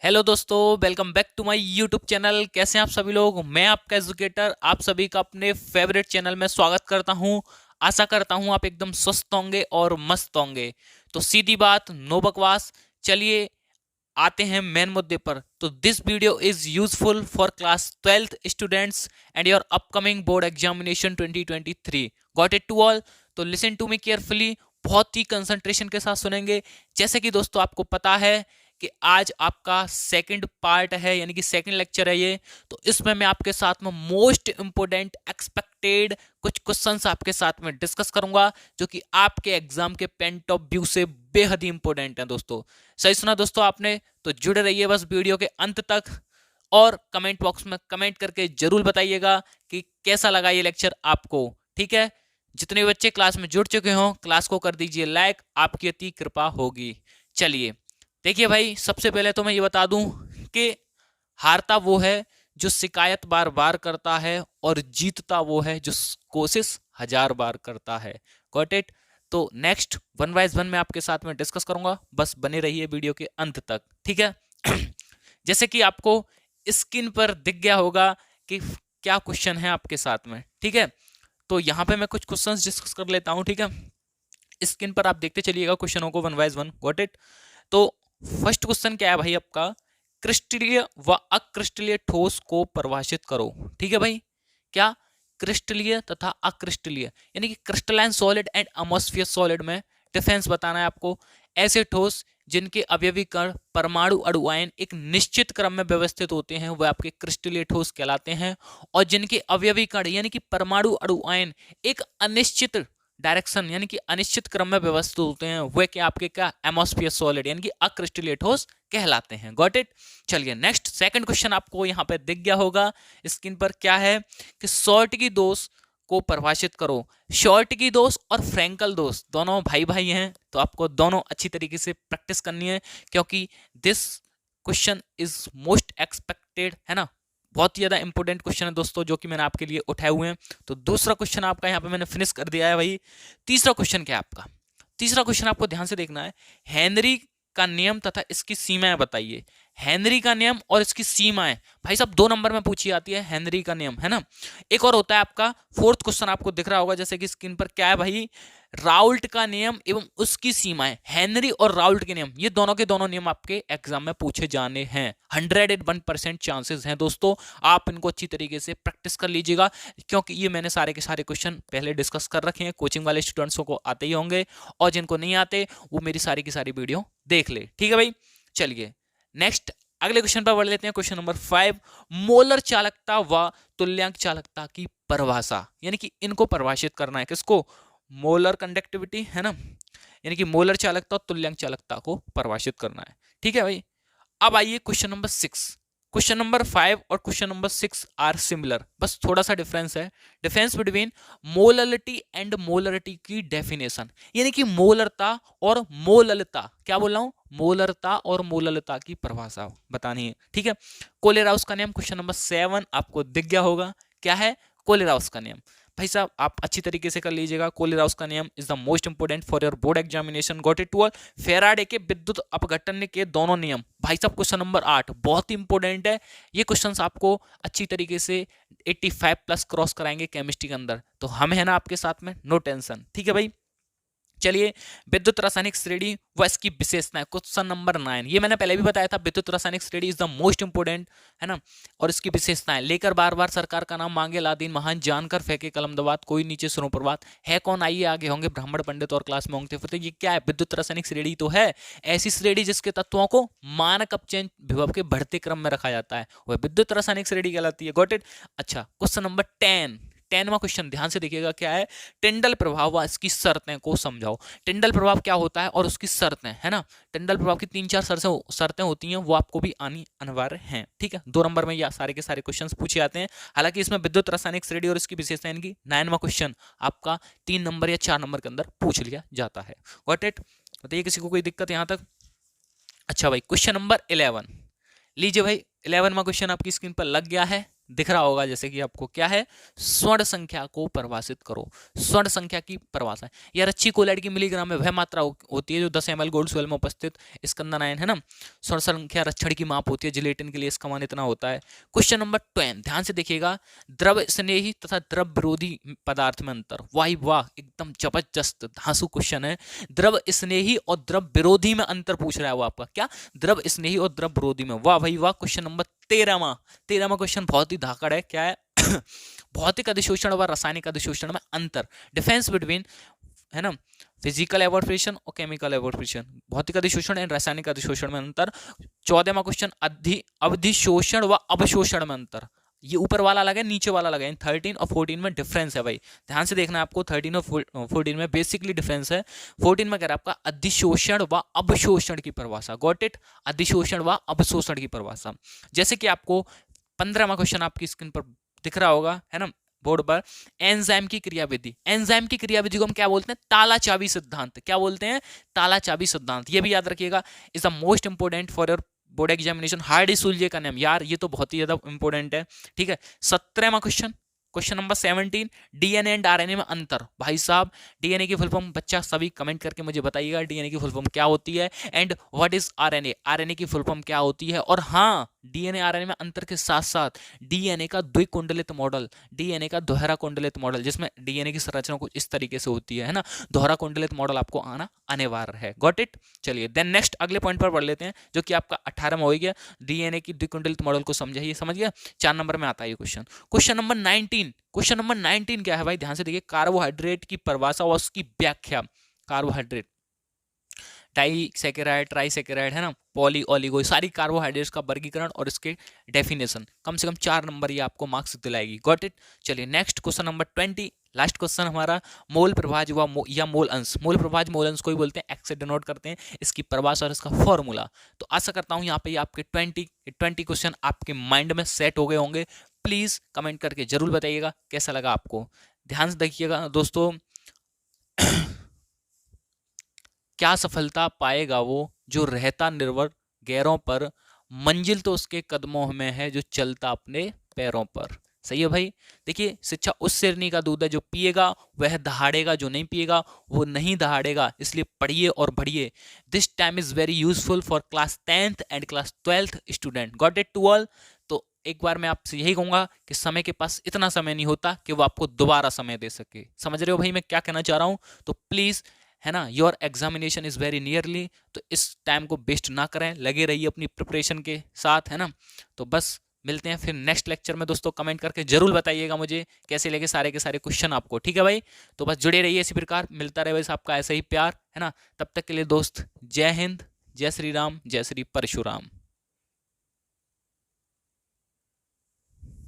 Hello दोस्तों, welcome back to my YouTube channel. कैसे हैं आप सभी लोग। मैं आपका एजुकेटर आप सभी का अपने फेवरेट चैनल में स्वागत करता हूं। आशा करता हूं आप एकदम स्वस्थ होंगे और मस्त होंगे। तो सीधी बात, नो बकवास, चलिए आते हैं मेन मुद्दे पर। तो this video is useful for class 12th students and your upcoming board examination 2023। Got it to all. तो लिसन टू मी केयरफुली, बहुत ही कंसंट्रेशन के साथ सुनेंगे। जैसे कि दोस्तों आपको पता है कि आज आपका सेकंड पार्ट है, यानी कि सेकंड लेक्चर है ये। तो इसमें मैं आपके साथ में मोस्ट इंपोर्टेंट एक्सपेक्टेड कुछ क्वेश्चंस आपके साथ में डिस्कस करूंगा, जो कि आपके एग्जाम के पॉइंट ऑफ व्यू से बेहद ही इंपॉर्टेंट है दोस्तों। सही सुना दोस्तों आपने। तो जुड़े रहिए बस वीडियो के अंत तक, और कमेंट बॉक्स में कमेंट करके जरूर बताइएगा कि कैसा लगा ये लेक्चर आपको। ठीक है, जितने बच्चे क्लास में जुड़ चुके हों क्लास को कर दीजिए लाइक, आपकी अति कृपा होगी। चलिए देखिए भाई, सबसे पहले तो मैं ये बता दूं कि हारता वो है जो शिकायत बार बार करता है, और जीतता वो है जो कोशिश 1000 बार करता है। Got it. तो नेक्स्ट वन बाय वन मैं आपके साथ में डिस्कस करूंगा, बस बने रहिए वीडियो के अंत तक। ठीक है। जैसे कि आपको स्क्रीन पर दिख गया होगा कि क्या क्वेश्चन है आपके साथ में। ठीक है, तो यहाँ पे मैं कुछ क्वेश्चंस डिस्कस कर लेता हूँ। ठीक है, स्क्रीन पर आप देखते चलिएगा क्वेश्चनों को one by one. Got it. तो फर्स्ट क्वेश्चन क्या है भाई आपका, क्रिस्टलीय व अक्रिस्टलीय ठोस को परिभाषित करो। ठीक है भाई, क्या क्रिस्टलीय तथा अक्रिस्टलीय, यानी कि क्रिस्टलाइन सॉलिड एंड अमोस्फियर सॉलिड में डिफरेंस बताना है आपको। ऐसे ठोस जिनके अवयवी कण परमाणु अणु आयन एक निश्चित क्रम में व्यवस्थित होते हैं वह आपके क्रिस्टलीय ठोस कहलाते हैं, और जिनके अवयवी कण यानी कि परमाणु अणु आयन एक अनिश्चित डायरेक्शन यानी कि अनिश्चित क्रम में व्यवस्थित होते हैं वह क्या आपके क्या एटमॉस्फेयर सॉलिड यानी कि अक्रिस्टलीय ठोस कहलाते हैं। Got it. चलिए नेक्स्ट सेकंड क्वेश्चन आपको यहाँ पे दिख गया होगा स्क्रीन पर। क्या है कि शॉर्टकी दोष को परिभाषित करो। शॉर्टकी दोष और फ्रैंकल दोष दोनों भाई भाई हैं, तो आपको दोनों अच्छी तरीके से प्रैक्टिस करनी है, क्योंकि this question is most expected है ना। बहुत ही ज्यादा इंपॉर्टेंट क्वेश्चन है दोस्तों, जो कि मैंने आपके लिए उठाए हुए हैं। तो दूसरा क्वेश्चन आपका यहाँ पे मैंने फिनिश कर दिया है भाई। तीसरा क्वेश्चन क्या है आपका, तीसरा क्वेश्चन आपको ध्यान से देखना है। हेनरी का नियम तथा इसकी सीमाएं बताइए। हेनरी का नियम और इसकी सीमाएं भाई साहब 2 नंबर में पूछी जाती है, हेनरी का नियम है ना। एक और होता है आपका फोर्थ क्वेश्चन, आपको दिख रहा होगा जैसे कि स्क्रीन पर। क्या है भाई, राउल्ट का नियम एवं उसकी सीमाएं। हेनरी और राउल्ट के नियम, ये दोनों के दोनों नियम आपके एग्जाम में पूछे जाने हैं। 101% चांसेस हैं दोस्तों। आप इनको अच्छी तरीके से प्रैक्टिस कर लीजिएगा, क्योंकि ये मैंने सारे के सारे क्वेश्चन पहले डिस्कस कर रखे हैं। कोचिंग वाले स्टूडेंट्सों को आते ही होंगे, और जिनको नहीं आते वो मेरी सारी की सारी वीडियो देख ले। ठीक है भाई। चलिए नेक्स्ट अगले क्वेश्चन पर बढ़ लेते हैं। क्वेश्चन नंबर 5, मोलर चालकता व तुल्यांक चालकता की परिभाषा, यानी कि इनको परिभाषित करना है। किसको, मोलर कंडक्टिविटी है ना, यानी कि मोलर चालकता और तुल्यांक चालकता को परिभाषित करना है। ठीक है भाई। अब आइए क्वेश्चन नंबर 6। क्वेश्चन नंबर 5 और क्वेश्चन नंबर 6 आर सिमिलर, बस थोड़ा सा डिफरेंस है। Difference between molality and molarity की डेफिनेशन, यानी कि मोलरता और मोललता। क्या बोल रहा हूं, मोलरता और मोललता की परिभाषा बतानी है। ठीक है। कोलेराउस का नियम क्वेश्चन नंबर 7 आपको दिख गया होगा। क्या है, कोलेराउस का नियम। भाई साहब आप अच्छी तरीके से कर लीजिएगा। कोलेराउस का नियम is the most important for your board examination. Got it to all. Faraday के विद्युत अपघटन के दोनों नियम। भाई साहब क्वेश्चन नंबर 8 बहुत ही इंपॉर्टेंट है। ये क्वेश्चंस आपको अच्छी तरीके से 85 प्लस क्रॉस कराएंगे केमिस्ट्री के अंदर, तो हम है ना आपके साथ में, नो टेंशन। ठीक है भाई। चलिए, विद्युत रासायनिक श्रेणी व इसकी विशेषताएं क्वेश्चन नंबर 9। ये मैंने पहले भी बताया था, विद्युत रासायनिक श्रेणी इज द मोस्ट इंपोर्टेंट है ना। और इसकी विशेषताएं, लेकर बार बार सरकार का नाम मांगे लादीन महान, जानकर फेंके कलम दबात, कोई नीचे सुनो प्रभात, है कौन आइए आगे होंगे ब्राह्मण पंडित और क्लास में होंगे फिर। ये क्या है, विद्युत रासायनिक श्रेणी तो है ऐसी श्रेणी जिसके तत्वों को मानक अपचयन विभव के बढ़ते क्रम में रखा जाता है, वह विद्युत रासायनिक श्रेणी कहलाती है। Got it. अच्छा, क्वेश्चन नंबर 10वां क्वेश्चन ध्यान से देखिएगा। क्या है, टिंडल प्रभाव व इसकी शर्तें को समझाओ। टिंडल प्रभाव क्या होता है और उसकी शर्तें है ना। टिंडल प्रभाव की 3-4 शर्तें होती हैं, वो आपको भी आनी अनिवार्य हैं। ठीक है, 2 नंबर में ये सारे के सारे क्वेश्चन पूछे जाते हैं। हालांकि इसमें विद्युत रासायनिक श्रेणी और इसकी विशेषताएं की 9वां क्वेश्चन आपका 3 नंबर या 4 नंबर के अंदर पूछ लिया जाता है। Got it. बताइए किसी को कोई दिक्कत यहां तक। अच्छा भाई, क्वेश्चन नंबर 11 लीजिए भाई। 11वां क्वेश्चन आपकी स्क्रीन पर लग गया है, दिख रहा होगा जैसे कि आपको क्या है, स्वर्ण संख्या को परिभाषित करो। स्वर्ण संख्या की परिभाषा यार अच्छी कोलाइड की मिलीग्राम में वह मात्रा होती है जो 10 ml गोल्ड सोयल में उपस्थित स्कंदन आयन है ना। स्वर्ण संख्या रक्षण की माप होती है, जिलेटिन के लिए इसका मान इतना होता है। क्वेश्चन नंबर 10 ध्यान से देखिएगा, द्रव स्नेही तथा द्रव विरोधी पदार्थ में अंतर। वाह वाह, एकदम जबरदस्त धांसू क्वेश्चन है। द्रव स्नेही और द्रव विरोधी में अंतर पूछ रहा है वो आपका, क्या द्रव स्नेही और द्रव विरोधी में। वाह भाई वाह। क्वेश्चन नंबर 13वां क्वेश्चन बहुत ही धाकड़ है, क्या है भौतिक अधिशोषण व रासायनिक अधिशोषण में अंतर। डिफरेंस बिटवीन, है ना, फिजिकल एवोपरेशन और केमिकल एवोपरेशन, भौतिक अधिशोषण एंड रासायनिक अधिशोषण में अंतर। 14वां क्वेश्चन अधिशोषण व अवशोषण में अंतर। ये ऊपर वाला अलग है, नीचे वाला अलग है। 13 और 14 में डिफरेंस है भाई, ध्यान से देखना है आपको। 13 और 14 में बेसिकली डिफरेंस है। 14 में कह रहा है आपका अधिशोषण व अवशोषण की परिभाषा। गॉट इट, अधिशोषण व अवशोषण की परिभाषा। जैसे कि आपको 15वां क्वेश्चन आपकी स्क्रीन पर दिख रहा होगा, है ना, बोर्ड पर। एंजाइम की क्रियाविधि, एंजाइम की क्रियाविधि को हम क्या बोलते हैं, ताला चाबी सिद्धांत। क्या बोलते हैं, ताला चाबी सिद्धांत। ये भी याद रखिएगा, is the most important for your board examination. Hard सुलझे का नाम यार, ये तो बहुत ही ज्यादा इंपॉर्टेंट है, ठीक है। 17वां question, question number 17, DNA and RNA में अंतर। भाई साहब, डीएनए की फुल फॉर्म बच्चा सभी कमेंट करके मुझे बताइएगा, डीएनए की फुल फॉर्म क्या होती है, and what is RNA, RNA की फुल फॉर्म क्या होती है। और हाँ, डीएनए आरएनए में अंतर के साथ साथ डीएनए का द्विकुंडलित मॉडल, डीएनए का दोहरा कुंडलित मॉडल, जिसमें डीएनए की संरचना कुछ इस तरीके से होती है ना, दोहरा कुंडलित मॉडल आपको आना अनिवार्य है। Got it. चलिए देन नेक्स्ट अगले पॉइंट पर पढ़ लेते हैं, जो कि आपका 18वां हो गया। डीएनए की द्विकुंडलित मॉडल को समझिए, समझ गया। 4 नंबर में आता है ये question. Question number 19, question number 19 क्या है भाई, ध्यान से देखिए। कार्बोहाइड्रेट की परिभाषा और उसकी व्याख्या। कार्बोहाइड्रेट, डाइसैकेराइड, ट्राइसैकेराइड, है ना, पॉली, ओलिगो, सारी कार्बोहाइड्रेट्स का वर्गीकरण और इसके डेफिनेशन। कम से कम 4 नंबर ये आपको मार्क्स दिलाएगी। Got it. चलिए next question number 20, last question हमारा। मोल प्रभाज या मोल अंश। मोल प्रभाज, मोल अंश को ही बोलते हैं, एक्स से डिनोट करते हैं। इसकी परिभाषा और इसका फॉर्मूला। तो आशा करता हूं यहाँ पे आपके 20 क्वेश्चन आपके माइंड में सेट हो गए होंगे। प्लीज कमेंट करके जरूर बताइएगा कैसा लगा आपको। ध्यान से देखिएगा दोस्तों, क्या सफलता पाएगा वो जो रहता निर्भर गैरों पर, मंजिल तो उसके कदमों में है जो चलता अपने पैरों पर। सही है भाई। देखिए, शिक्षा उस शेरनी का दूध है जो पिएगा वह दहाड़ेगा, जो नहीं पिएगा वो नहीं दहाड़ेगा। इसलिए पढ़िए और बढ़िए। This time is very useful for class 10th and class 12th student. Got it to all. तो एक बार मैं आपसे यही कहूंगा कि समय के पास इतना समय नहीं होता कि वो आपको दोबारा समय दे सके। समझ रहे हो भाई मैं क्या कहना चाह रहा हूं। तो प्लीज, है ना, your examination is very nearly, तो इस टाइम को वेस्ट ना करें, लगे रहिए अपनी प्रिपरेशन के साथ, है ना। तो बस मिलते हैं फिर नेक्स्ट लेक्चर में दोस्तों। कमेंट करके जरूर बताइएगा मुझे कैसे लगे सारे के सारे क्वेश्चन आपको, ठीक है भाई। तो बस जुड़े रहिए इसी प्रकार, मिलता रहे वैसे आपका ऐसा ही प्यार, है ना। तब तक के लिए दोस्त, जय हिंद, जय श्री राम, जय श्री परशुराम।